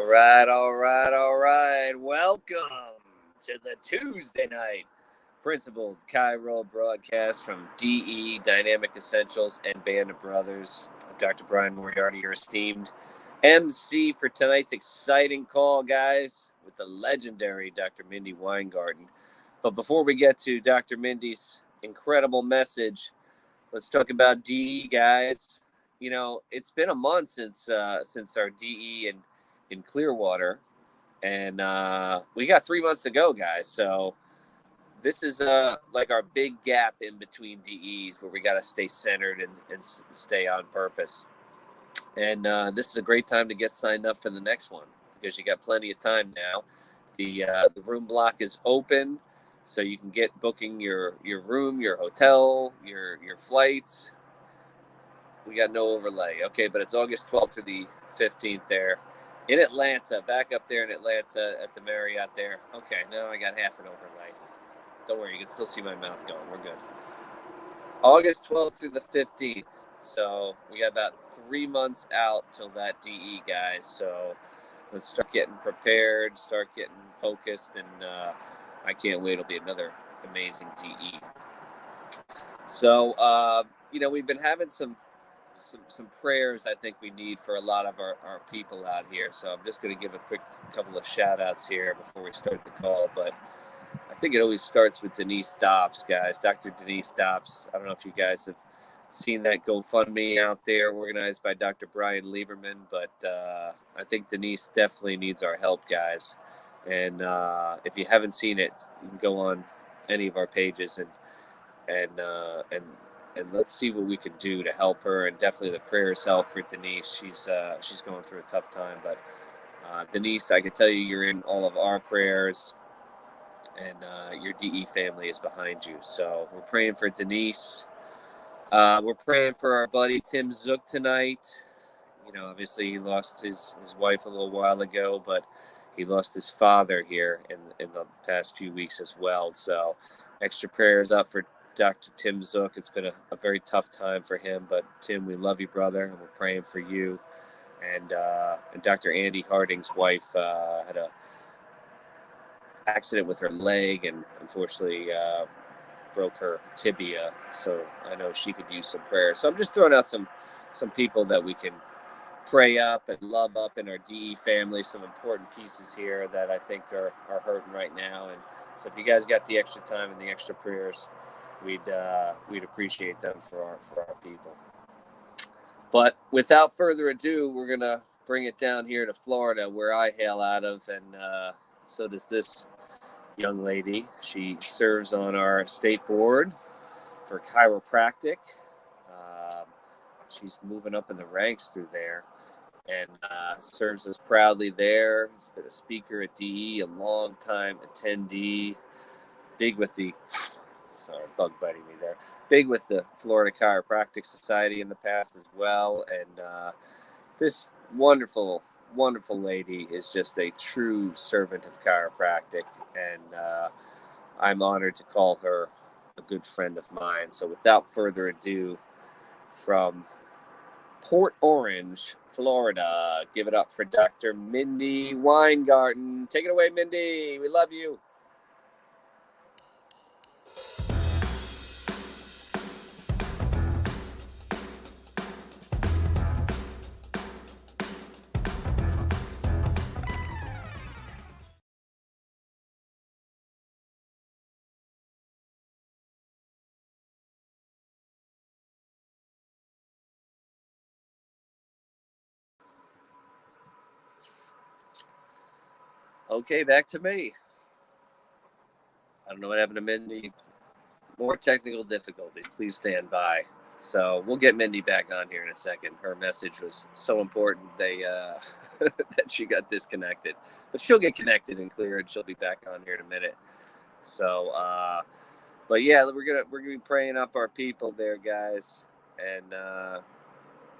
All right. Welcome to the Tuesday night Principled Cairo broadcast from DE Dynamic Essentials and Band of Brothers. I'm Dr. Brian Moriarty, your esteemed MC for tonight's exciting call, guys, with the legendary Dr. Mindy Weingarten. But before we get to Dr. Mindy's incredible message, let's talk about DE, guys. You know, it's been a month since our DE in Clearwater, and we got 3 months to go, guys. So this is like our big gap in between DEs where we got to stay centered and stay on purpose. And this is a great time to get signed up for the next one because you got plenty of time now. The room block is open, so you can get booking your room, your hotel, your flights. We got no overlay, okay, but it's August 12th through the 15th there in Atlanta, back up there in Atlanta at the Marriott there. Okay, now I got half an overlay. Don't worry, you can still see my mouth going. We're good. August 12th through the 15th. So we got about 3 months out till that DE, guys. So let's start getting prepared, start getting focused, and I can't wait. It'll be another amazing DE. So, we've been having some prayers I think we need for a lot of our people out here. So I'm just going to give a quick couple of shout outs here before we start the call. But I think it always starts with Denise Dobbs, guys. Dr. Denise Dobbs. I don't know if you guys have seen that GoFundMe out there organized by Dr. Brian Lieberman, but I think Denise definitely needs our help, guys. And if you haven't seen it, you can go on any of our pages and let's see what we can do to help her. And definitely the prayers help for Denise. She's going through a tough time, but Denise, I can tell you, you're in all of our prayers, and your DE family is behind you. So we're praying for Denise. We're praying for our buddy Tim Zook tonight. You know, obviously he lost his wife a little while ago, but he lost his father here in the past few weeks as well. So extra prayers up for Dr. Tim Zook. It's been a very tough time for him, but Tim, we love you, brother, and we're praying for you. And Dr. Andy Harding's wife had a accident with her leg and unfortunately broke her tibia. So I know she could use some prayer. So I'm just throwing out some people that we can pray up and love up in our DE family. Some important pieces here that I think are hurting right now. And so if you guys got the extra time and the extra prayers, we'd appreciate them for our people. But without further ado, we're gonna bring it down here to Florida, where I hail out of, and so does this young lady. She serves on our state board for chiropractic. She's moving up in the ranks through there, and serves us proudly there. Has been a speaker at DE, a long time attendee, big with the. Sorry, bug biting me there. Big with the Florida Chiropractic Society in the past as well. And this wonderful, wonderful lady is just a true servant of chiropractic. And I'm honored to call her a good friend of mine. So without further ado, from Port Orange, Florida, give it up for Dr. Mindy Weingarten. Take it away, Mindy. We love you. Okay, back to me. I don't know what happened to Mindy. More technical difficulties. Please stand by. So we'll get Mindy back on here in a second. Her message was so important that she got disconnected. But she'll get connected and cleared. She'll be back on here in a minute. So, but yeah, we're gonna be praying up our people there, guys, and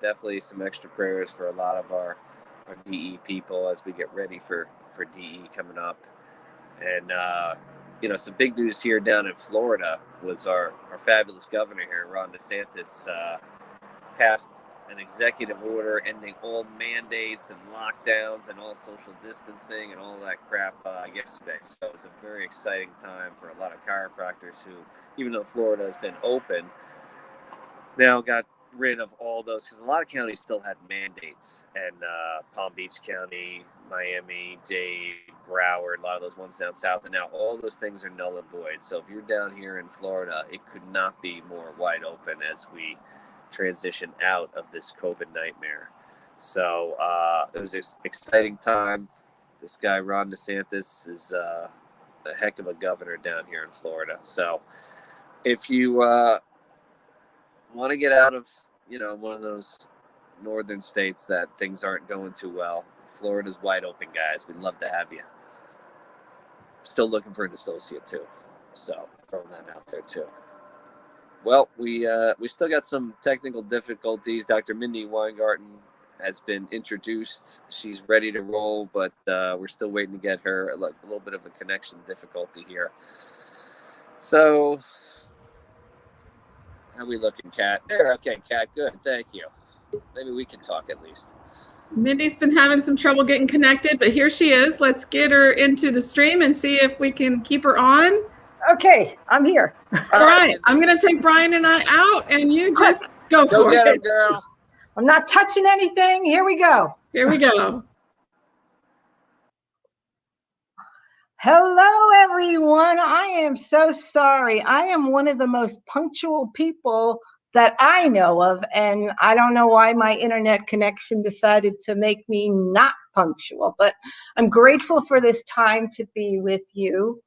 definitely some extra prayers for a lot of our DE people as we get ready for DE coming up. And some big news here down in Florida was our fabulous governor here, Ron DeSantis, passed an executive order ending all mandates and lockdowns and all social distancing and all that crap yesterday. So it was a very exciting time for a lot of chiropractors who, even though Florida has been open, now got rid of all those, because a lot of counties still had mandates, and Palm Beach County, Miami, Dade, Broward, a lot of those ones down south, and now all those things are null and void. So if you're down here in Florida, it could not be more wide open as we transition out of this COVID nightmare. So it was an exciting time. This guy, Ron DeSantis, is a heck of a governor down here in Florida. So if you want to get out of, one of those northern states that things aren't going too well, Florida's wide open, guys. We'd love to have you. Still looking for an associate too, so throwing that out there too. Well, we still got some technical difficulties. Dr. Mindy Weingarten has been introduced. She's ready to roll, but we're still waiting to get her. A little bit of a connection difficulty here. So, how we looking, Kat? There, okay, Kat, good, thank you. Maybe we can talk at least. Mindy's been having some trouble getting connected, but here she is. Let's get her into the stream and see if we can keep her on. Okay, I'm here. All right, I'm going to take Brian and I out, and you just go for get it. Him, girl. I'm not touching anything. Here we go. Here we go. Hello, everyone. I am so sorry. I am one of the most punctual people that I know of, and I don't know why my internet connection decided to make me not punctual, but I'm grateful for this time to be with you.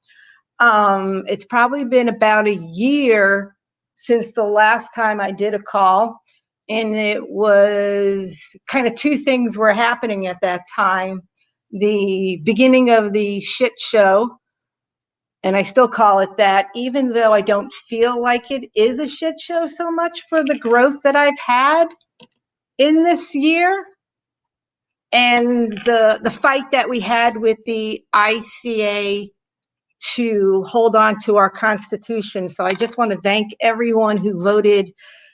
It's probably been about a year since the last time I did a call, and it was kind of two things were happening at that time. The beginning of the shit show, and I still call it that, even though I don't feel like it is a shit show so much for the growth that I've had in this year, and the fight that we had with the ICA to hold on to our Constitution. So I just want to thank everyone who voted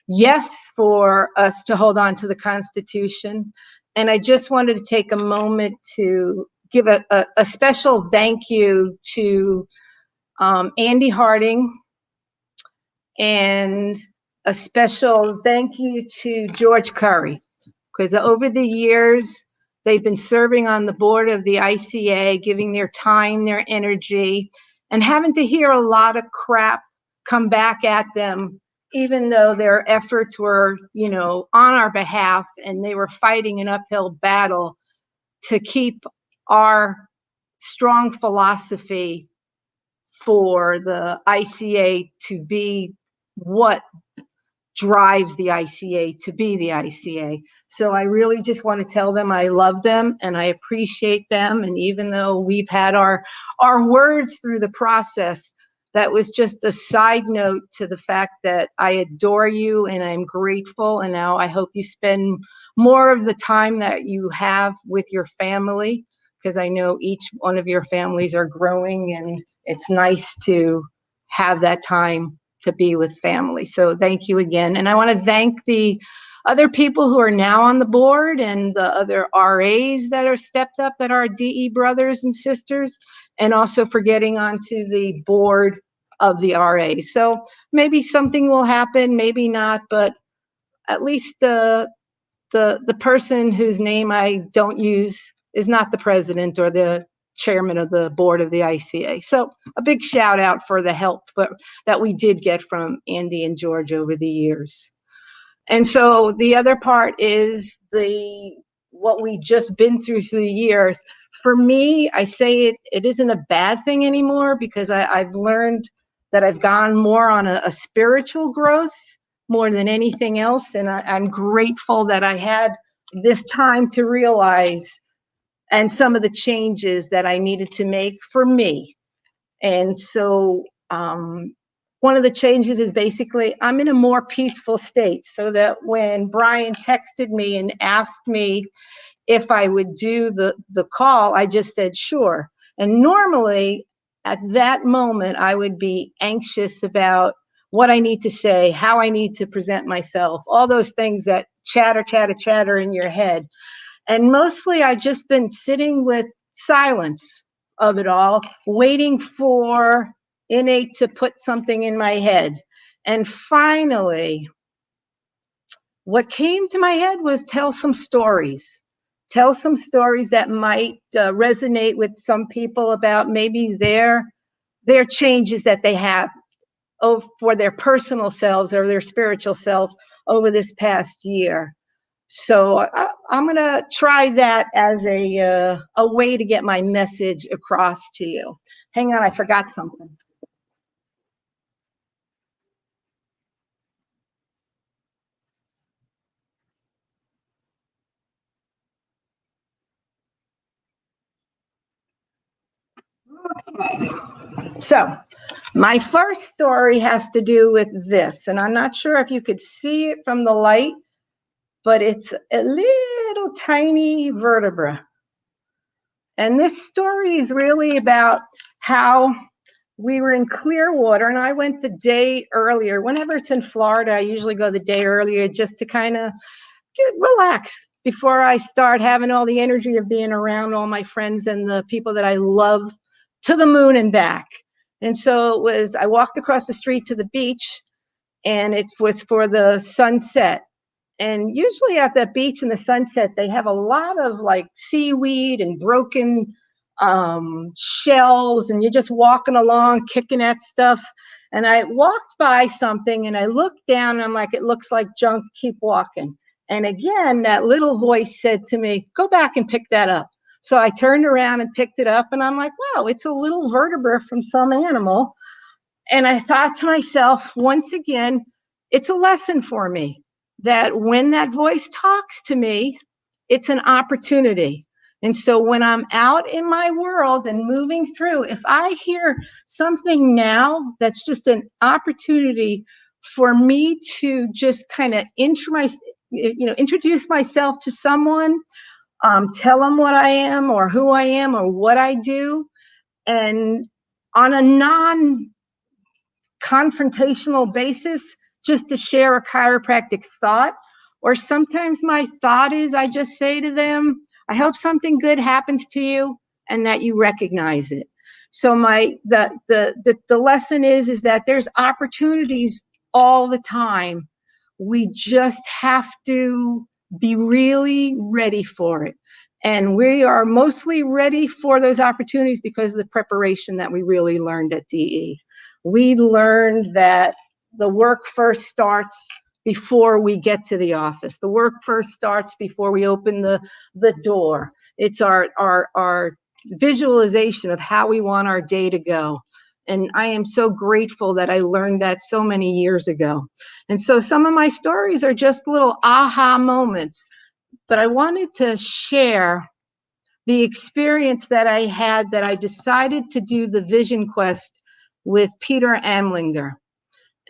yes for us to hold on to the Constitution. And I just wanted to take a moment to give a special thank you to Andy Harding, and a special thank you to George Curry, because over the years, they've been serving on the board of the ICA, giving their time, their energy, and having to hear a lot of crap come back at them, even though their efforts were, on our behalf, and they were fighting an uphill battle to keep our strong philosophy for the ICA to be what drives the ICA to be the ICA. So I really just want to tell them I love them and I appreciate them. And even though we've had our words through the process, that was just a side note to the fact that I adore you and I'm grateful. And now I hope you spend more of the time that you have with your family, because I know each one of your families are growing, and it's nice to have that time to be with family. So thank you again. And I want to thank the other people who are now on the board and the other RAs that are stepped up that are DE brothers and sisters, and also for getting onto the board of the RA. So maybe something will happen, maybe not, but at least the person whose name I don't use is not the president or the chairman of the board of the ICA. So a big shout out for the help that we did get from Andy and George over the years. And so the other part is what we just been through the years. For me, I say it isn't a bad thing anymore, because I've learned that I've gone more on a spiritual growth more than anything else. And I'm grateful that I had this time to realize and some of the changes that I needed to make for me. And so one of the changes is basically I'm in a more peaceful state, so that when Brian texted me and asked me if I would do the call, I just said sure. And normally at that moment, I would be anxious about what I need to say, how I need to present myself, all those things that chatter, chatter, chatter in your head. And mostly I just been sitting with silence of it all, waiting for innate to put something in my head. And finally, what came to my head was tell some stories. Tell some stories that might resonate with some people about maybe their changes that they have for their personal selves or their spiritual self over this past year. So I'm going to try that as a way to get my message across to you. Hang on, I forgot something. Okay. So my first story has to do with this, and I'm not sure if you could see it from the light, but it's a little tiny vertebra. And this story is really about how we were in Clearwater, and I went the day earlier. Whenever it's in Florida, I usually go the day earlier just to kind of relax before I start having all the energy of being around all my friends and the people that I love to the moon and back. And so I walked across the street to the beach, and it was for the sunset. And usually at that beach in the sunset, they have a lot of like seaweed and broken shells, and you're just walking along, kicking at stuff. And I walked by something and I looked down and I'm like, it looks like junk, keep walking. And again, that little voice said to me, go back and pick that up. So I turned around and picked it up, and I'm like, wow, it's a little vertebra from some animal. And I thought to myself, once again, it's a lesson for me that when that voice talks to me, it's an opportunity. And so when I'm out in my world and moving through, if I hear something now that's just an opportunity for me to just kind of introduce myself to someone, tell them what I am or who I am or what I do, and on a non-confrontational basis, just to share a chiropractic thought. Or sometimes my thought is, I just say to them, I hope something good happens to you and that you recognize it. So the lesson is that there's opportunities all the time. We just have to be really ready for it. And we are mostly ready for those opportunities because of the preparation that we really learned at DE. We learned that the work first starts before we get to the office. The work first starts before we open the door. It's our visualization of how we want our day to go. And I am so grateful that I learned that so many years ago. And so some of my stories are just little aha moments, but I wanted to share the experience that I had that I decided to do the Vision Quest with Peter Amlinger.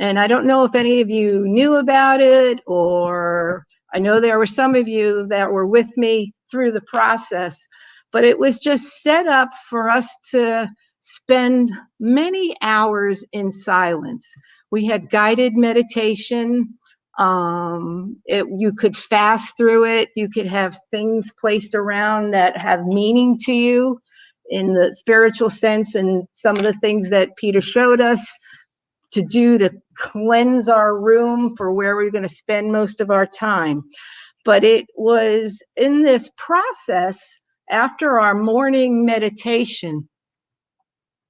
And I don't know if any of you knew about it, or I know there were some of you that were with me through the process, but it was just set up for us to spend many hours in silence. We had guided meditation. You could fast through it. You could have things placed around that have meaning to you in the spiritual sense, and some of the things that Peter showed us to do to cleanse our room for where we're going to spend most of our time. But it was in this process, after our morning meditation.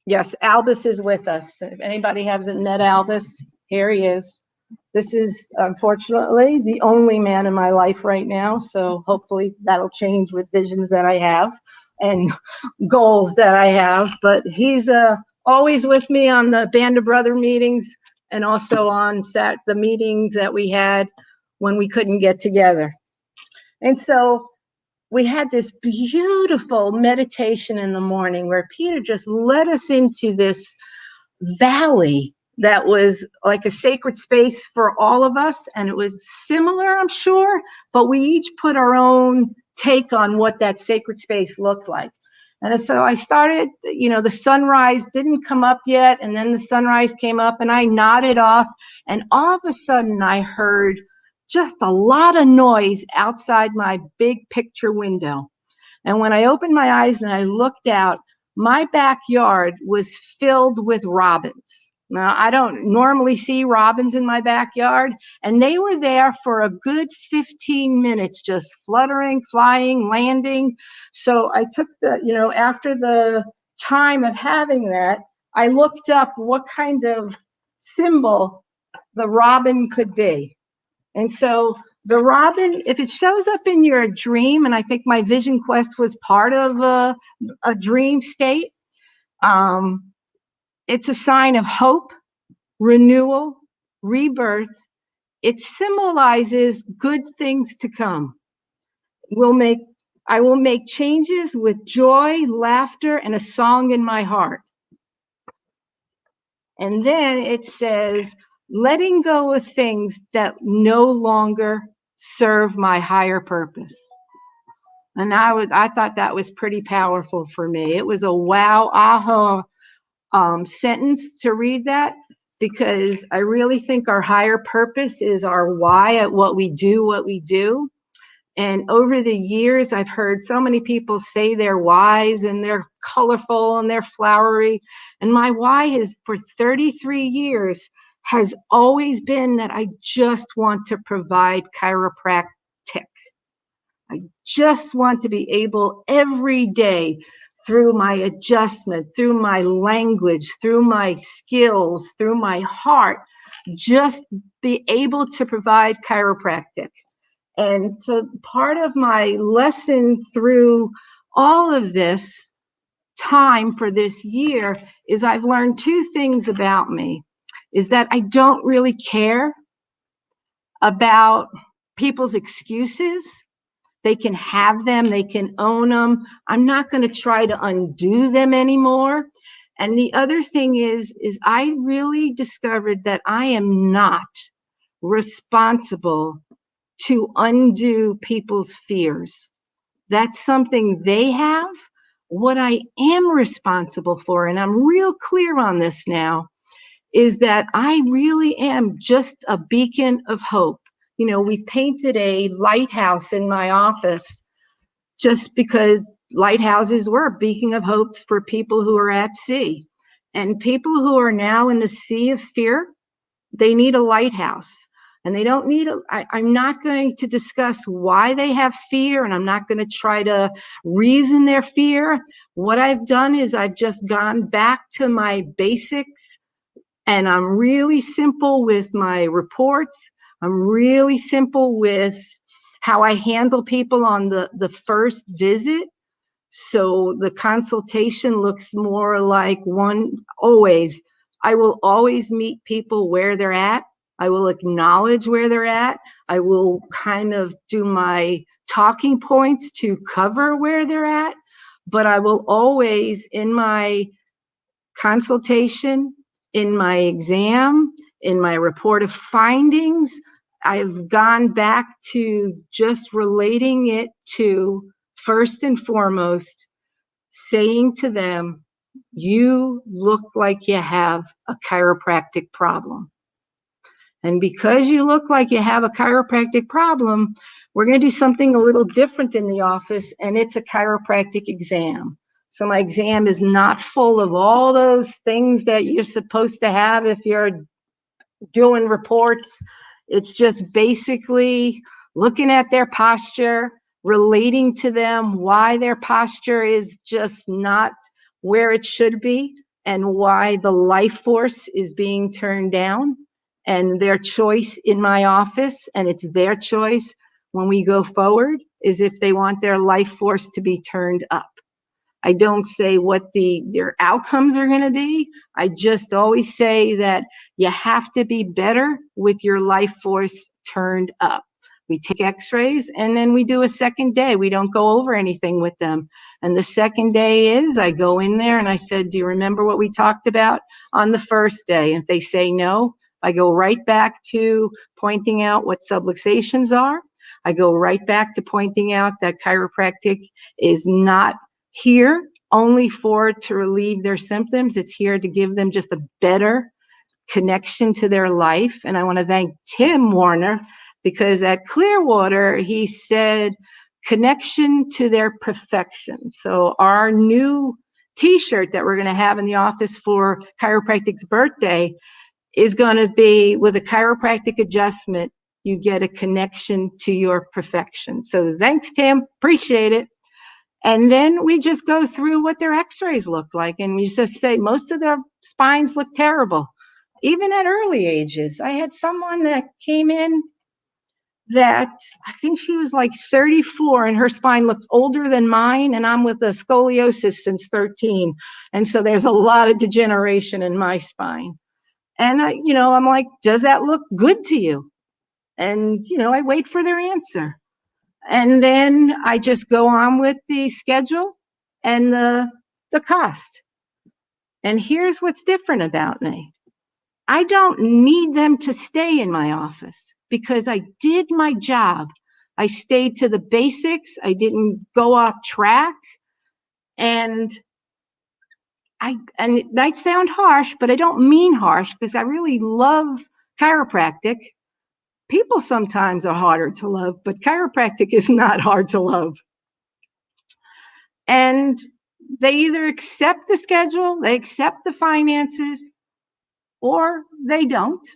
Yes, Albus is with us. If anybody hasn't met Albus, here he is. This is unfortunately the only man in my life right now. So hopefully that'll change with visions that I have and goals that I have. But he's always with me on the Band of Brother meetings, and also on the meetings that we had when we couldn't get together. And so we had this beautiful meditation in the morning where Peter just led us into this valley that was like a sacred space for all of us. And it was similar, I'm sure, but we each put our own take on what that sacred space looked like. And so I started, the sunrise didn't come up yet. And then the sunrise came up and I nodded off. And all of a sudden I heard just a lot of noise outside my big picture window. And when I opened my eyes and I looked out, my backyard was filled with robins. Now, I don't normally see robins in my backyard, and they were there for a good 15 minutes, just fluttering, flying, landing. So I took after the time of having that, I looked up what kind of symbol the robin could be. And so the robin, if it shows up in your dream, and I think my vision quest was part of a dream state, it's a sign of hope, renewal, rebirth. It symbolizes good things to come. I will make changes with joy, laughter, and a song in my heart. And then it says, letting go of things that no longer serve my higher purpose. And I thought that was pretty powerful for me. It was a wow, aha sentence to read that, because I really think our higher purpose is our why at what we do. And over the years, I've heard so many people say their whys, and they're colorful and they're flowery. And my why is, for 33 years, has always been that I just want to provide chiropractic. I just want to be able every day, through my adjustment, through my language, through my skills, through my heart, just be able to provide chiropractic. And so part of my lesson through all of this time for this year is I've learned two things about me, is that I don't really care about people's excuses. They can have them, they can own them. I'm not going to try to undo them anymore. And the other thing is I really discovered that I am not responsible to undo people's fears. That's something they have. What I am responsible for, and I'm real clear on this now, is that I really am just a beacon of hope. We've painted a lighthouse in my office just because lighthouses were a beacon of hopes for people who are at sea. And people who are now in the sea of fear, they need a lighthouse. And they don't need I'm not going to discuss why they have fear, and I'm not going to try to reason their fear. What I've done is I've just gone back to my basics, and I'm really simple with my reports. I'm really simple with how I handle people on the first visit. So the consultation looks more like I will always meet people where they're at. I will acknowledge where they're at. I will kind of do my talking points to cover where they're at. But I will always, in my consultation, in my exam, in my report of findings, I've gone back to just relating it to, first and foremost, saying to them, you look like you have a chiropractic problem. And because you look like you have a chiropractic problem, we're going to do something a little different in the office, and it's a chiropractic exam. So my exam is not full of all those things that you're supposed to have if you're doing reports. It's just basically looking at their posture, relating to them why their posture is just not where it should be, and why the life force is being turned down, and their choice in my office, and it's their choice when we go forward, is if they want their life force to be turned up. I don't say what their outcomes are going to be. I just always say that you have to be better with your life force turned up. We take x-rays, and then we do a second day. We don't go over anything with them. And the second day is I go in there and I said, do you remember what we talked about on the first day? And if they say no, I go right back to pointing out what subluxations are. I go right back to pointing out that chiropractic is not here only to relieve their symptoms. It's here to give them just a better connection to their life. And I want to thank Tim Warner, because at Clearwater, he said, connection to their perfection. So our new t-shirt that we're going to have in the office for Chiropractic's birthday is going to be, with a chiropractic adjustment, you get a connection to your perfection. So thanks, Tim. Appreciate it. And then we just go through what their x-rays look like. And we just say most of their spines look terrible, even at early ages. I had someone that came in that I think she was like 34 and her spine looked older than mine. And I'm with a scoliosis since 13. And so there's a lot of degeneration in my spine. And I'm like, does that look good to you? And, I wait for their answer. And then I just go on with the schedule and the cost. And here's what's different about me. I don't need them to stay in my office because I did my job. I stayed to the basics. I didn't go off track. And it might sound harsh, but I don't mean harsh because I really love chiropractic. People sometimes are harder to love, but chiropractic is not hard to love. And they either accept the schedule, they accept the finances, or they don't.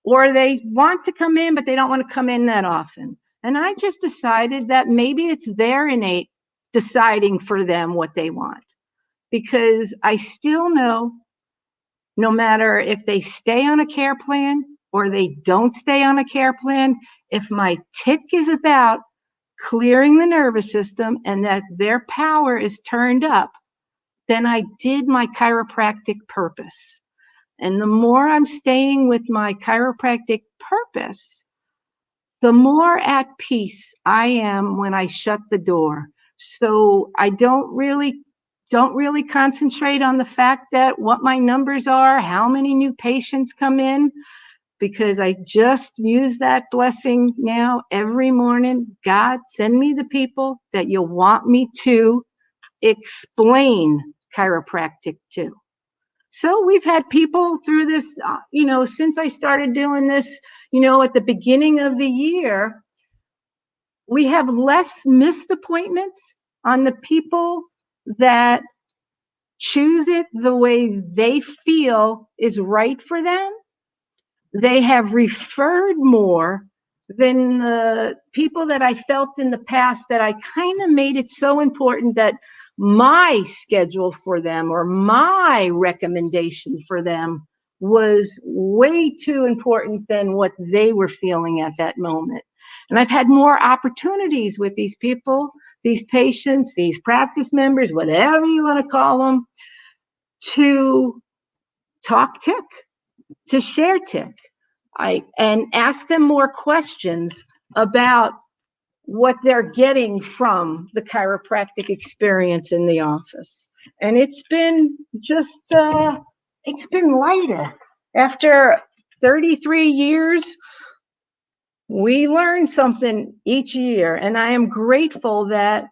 Or they want to come in, but they don't want to come in that often. And I just decided that maybe it's their innate deciding for them what they want. Because I still know, no matter if they stay on a care plan or they don't stay on a care plan, if my tick is about clearing the nervous system and that their power is turned up, then I did my chiropractic purpose. And the more I'm staying with my chiropractic purpose, the more at peace I am when I shut the door. So I don't really concentrate on the fact that what my numbers are, how many new patients come in, because I just use that blessing now every morning. God, send me the people that you want me to explain chiropractic to. So we've had people through this, since I started doing this, at the beginning of the year, we have less missed appointments on the people that choose it the way they feel is right for them. They have referred more than the people that I felt in the past that I kind of made it so important that my schedule for them or my recommendation for them was way too important than what they were feeling at that moment. And I've had more opportunities with these people, these patients, these practice members, whatever you want to call them, to talk tick, to share tick, and ask them more questions about what they're getting from the chiropractic experience in the office. And it's been just, it's been lighter. After 33 years, we learn something each year. And I am grateful that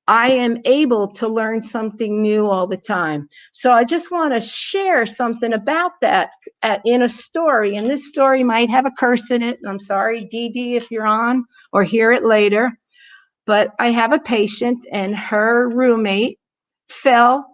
I am able to learn something new all the time. So I just want to share something about that in a story. And this story might have a curse in it. I'm sorry, Dee Dee, if you're on or hear it later. But I have a patient and her roommate fell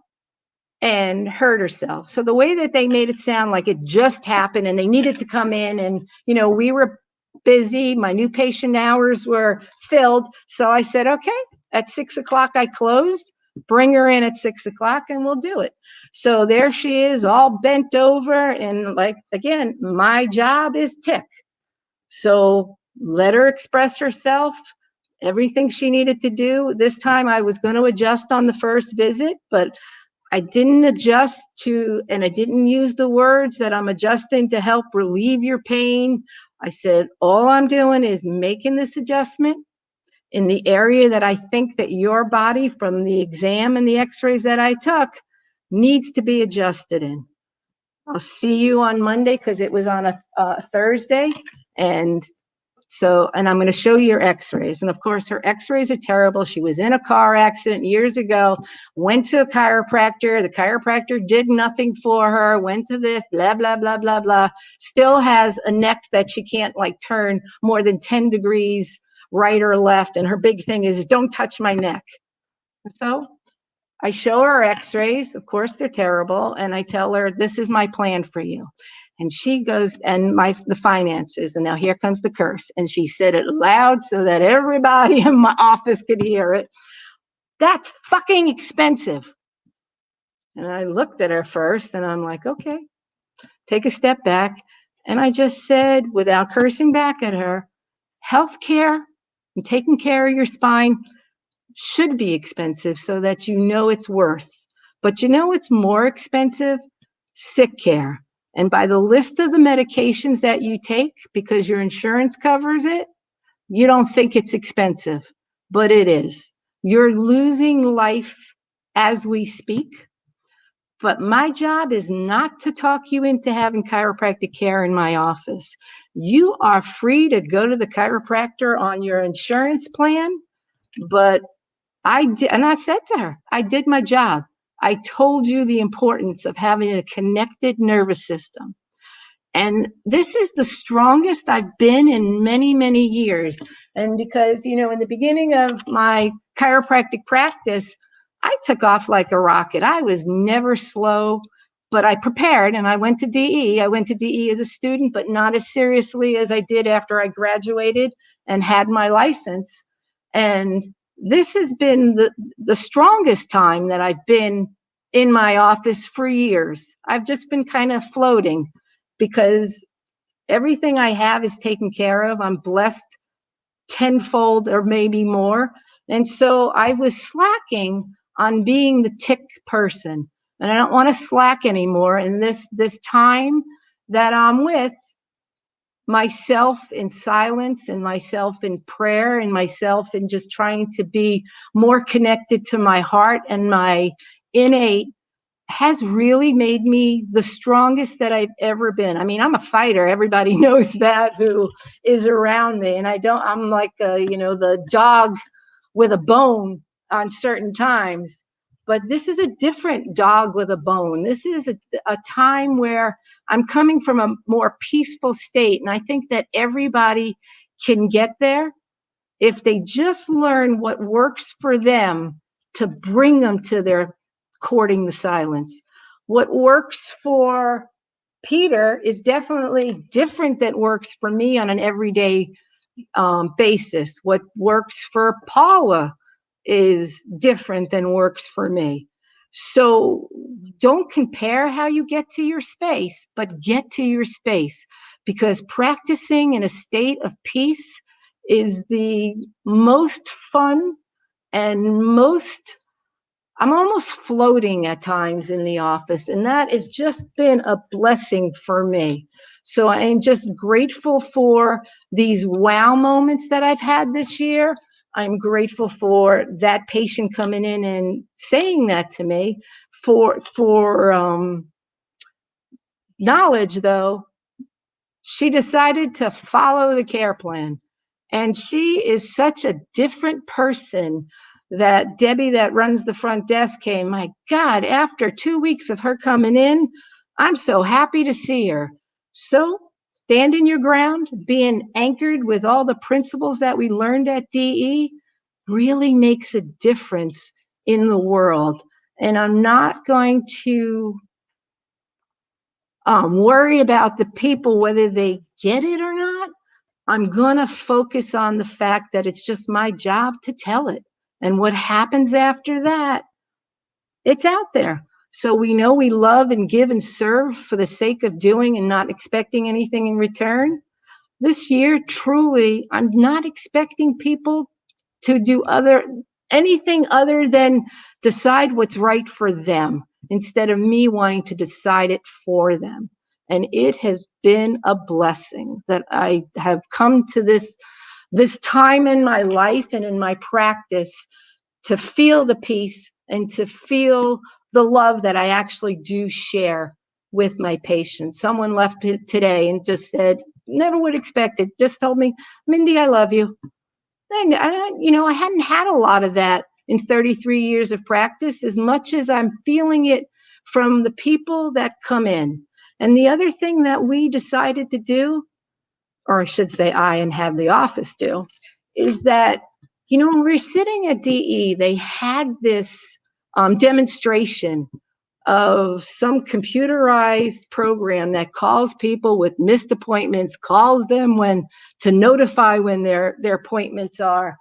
and hurt herself. So the way that they made it sound like it just happened and they needed to come in and, we were busy. My new patient hours were filled. So I said, okay, at 6:00 I close, bring her in at 6:00 and we'll do it. So there she is, all bent over. And again, my job is tick. So let her express herself, everything she needed to do. This time I was going to adjust on the first visit, but I didn't adjust and I didn't use the words that I'm adjusting to help relieve your pain. I said, all I'm doing is making this adjustment in the area that I think that your body, from the exam and the x-rays that I took, needs to be adjusted in. I'll see you on Monday because it was on a Thursday, and So, and I'm going to show you your x-rays. And of course, her x-rays are terrible. She was in a car accident years ago, went to a chiropractor. The chiropractor did nothing for her, went to this, blah, blah, blah, blah, blah. Still has a neck that she can't like turn more than 10 degrees right or left. And her big thing is, don't touch my neck. So I show her x-rays. Of course, they're terrible. And I tell her, this is my plan for you. And she goes, and the finances, and now here comes the curse. And she said it loud so that everybody in my office could hear it. That's fucking expensive. And I looked at her first and I'm like, okay, take a step back. And I just said, without cursing back at her, healthcare and taking care of your spine should be expensive so that you know it's worth. But you know what's more expensive? Sick care. And by the list of the medications that you take, because your insurance covers it, you don't think it's expensive, but it is. You're losing life as we speak. But my job is not to talk you into having chiropractic care in my office. You are free to go to the chiropractor on your insurance plan, but I did, and I said to her, I did my job. I told you the importance of having a connected nervous system. And this is the strongest I've been in many, many years. And because, you know, in the beginning of my chiropractic practice, I took off like a rocket. I was never slow, but I prepared and I went to DE. I went to DE as a student, but not as seriously as I did after I graduated and had my license. And this has been the strongest time that I've been in my office for years. I've just been kind of floating because everything I have is taken care of. I'm blessed tenfold or maybe more. And so I was slacking on being the tick person. And I don't want to slack anymore in this time that I'm with myself in silence and myself in prayer and myself in just trying to be more connected to my heart and my innate has really made me the strongest that I've ever been. I mean, I'm a fighter. Everybody knows that who is around me. And I'm like, the dog with a bone on certain times. But this is a different dog with a bone. This is a time where I'm coming from a more peaceful state. And I think that everybody can get there if they just learn what works for them to bring them to their courting the silence. What works for Peter is definitely different than works for me on an everyday basis. What works for Paula is different than works for me. So don't compare how you get to your space, but get to your space, because practicing in a state of peace is the most fun and I'm almost floating at times in the office, and that has just been a blessing for me. So I am just grateful for these wow moments that I've had this year. I'm grateful for that patient coming in and saying that to me. For knowledge, though, she decided to follow the care plan. And she is such a different person that Debbie, that runs the front desk, came, my God, after 2 weeks of her coming in, I'm so happy to see her. So standing your ground, being anchored with all the principles that we learned at DE really makes a difference in the world. And I'm not going to worry about the people, whether they get it or not. I'm going to focus on the fact that it's just my job to tell it. And what happens after that, it's out there. So we know we love and give and serve for the sake of doing and not expecting anything in return. This year, truly, I'm not expecting people to do anything other than decide what's right for them instead of me wanting to decide it for them. And it has been a blessing that I have come to this time in my life and in my practice to feel the peace and to feel the love that I actually do share with my patients. Someone left today and just said, never would expect it. Just told me, Mindy, I love you. And I hadn't had a lot of that in 33 years of practice, as much as I'm feeling it from the people that come in. And the other thing that we decided to do, or I should say I and have the office do, is that, when we were sitting at DE, they had this demonstration of some computerized program that calls people with missed appointments, calls them to notify when their appointments are.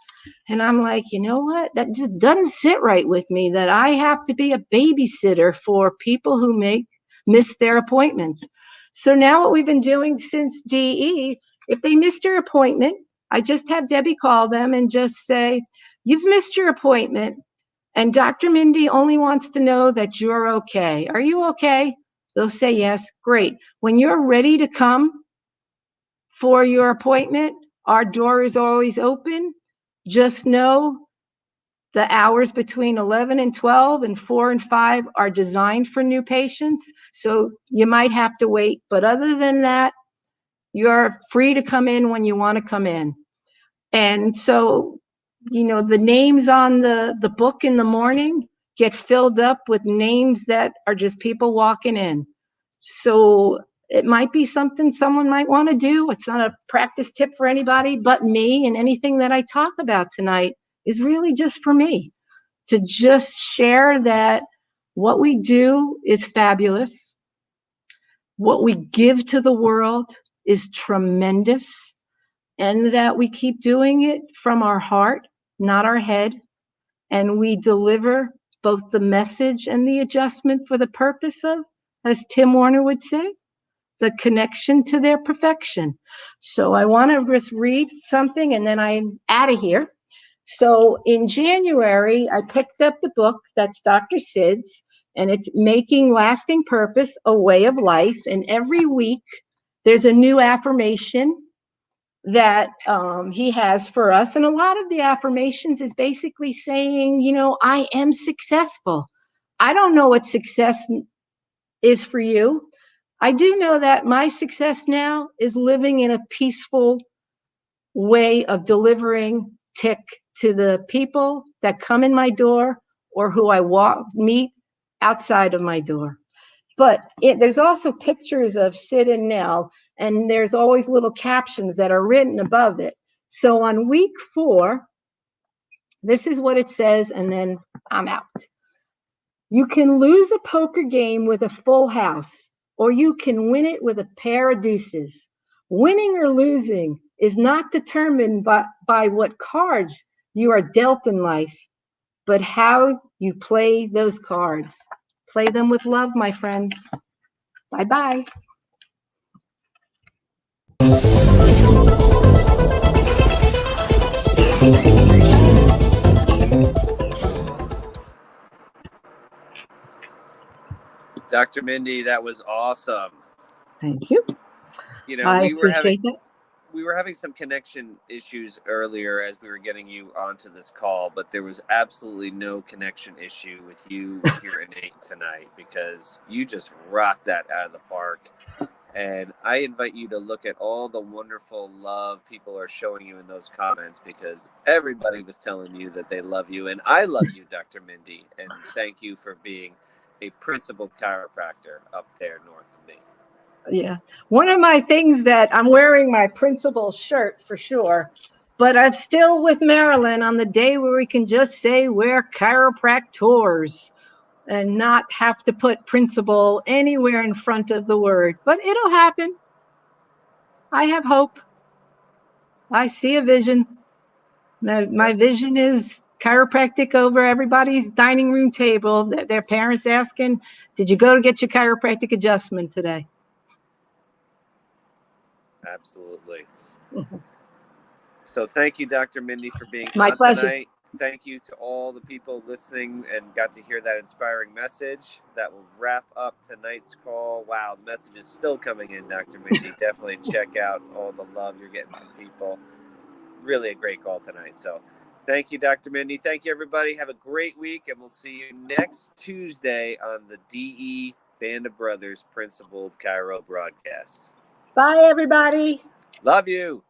And I'm like, you know what? That just doesn't sit right with me, that I have to be a babysitter for people who miss their appointments. So now what we've been doing since DE, if they missed your appointment, I just have Debbie call them and just say, you've missed your appointment. And Dr. Mindy only wants to know that you're okay. Are you okay? They'll say yes. Great. When you're ready to come for your appointment, our door is always open. Just know the hours between 11 and 12 and 4 and 5 are designed for new patients. So you might have to wait. But other than that, you're free to come in when you want to come in. And so, the names on the book in the morning get filled up with names that are just people walking in. So it might be something someone might want to do. It's not a practice tip for anybody but me, and anything that I talk about tonight is really just for me, to just share that what we do is fabulous. What we give to the world is tremendous. And that we keep doing it from our heart, not our head. And we deliver both the message and the adjustment for the purpose of, as Tim Warner would say, the connection to their perfection. So I want to just read something and then I'm out of here. So in January, I picked up the book, that's Dr. Sid's, and it's Making Lasting Purpose a Way of Life. And every week there's a new affirmation that he has for us. And a lot of the affirmations is basically saying, I am successful. I don't know what success is for you. I do know that my success now is living in a peaceful way of delivering TIC to the people that come in my door or who I meet outside of my door. But there's also pictures of Sid and Nell, and there's always little captions that are written above it. So on week 4, this is what it says, and then I'm out. You can lose a poker game with a full house, or you can win it with a pair of deuces. Winning or losing is not determined by what cards you are dealt in life, but how you play those cards. Play them with love, my friends. Bye-bye. Dr. Mindy, that was awesome. Thank you. I appreciate that. We were having some connection issues earlier as we were getting you onto this call, but there was absolutely no connection issue with you with your innate tonight, because you just rocked that out of the park. And I invite you to look at all the wonderful love people are showing you in those comments, because everybody was telling you that they love you. And I love you, Dr. Mindy. And thank you for being a principled chiropractor up there north of me. Yeah. One of my things that I'm wearing my principal shirt for sure, but I'm still with Marilyn on the day where we can just say we're chiropractors and not have to put principal anywhere in front of the word. But it'll happen. I have hope. I see a vision. My vision is chiropractic over everybody's dining room table. Their parents asking, did you go to get your chiropractic adjustment today? Absolutely. So thank you, Dr. Mindy, for being My on pleasure. tonight. Thank you to all the people listening and got to hear that inspiring message. That will wrap up tonight's call. Wow, the message is still coming in, Dr. Mindy. Definitely check out all the love you're getting from people. Really a great call tonight. So thank you, Dr. Mindy. Thank you, everybody. Have a great week, and we'll see you next Tuesday on the DE Band of Brothers Principled Chiro broadcast. Bye, everybody. Love you.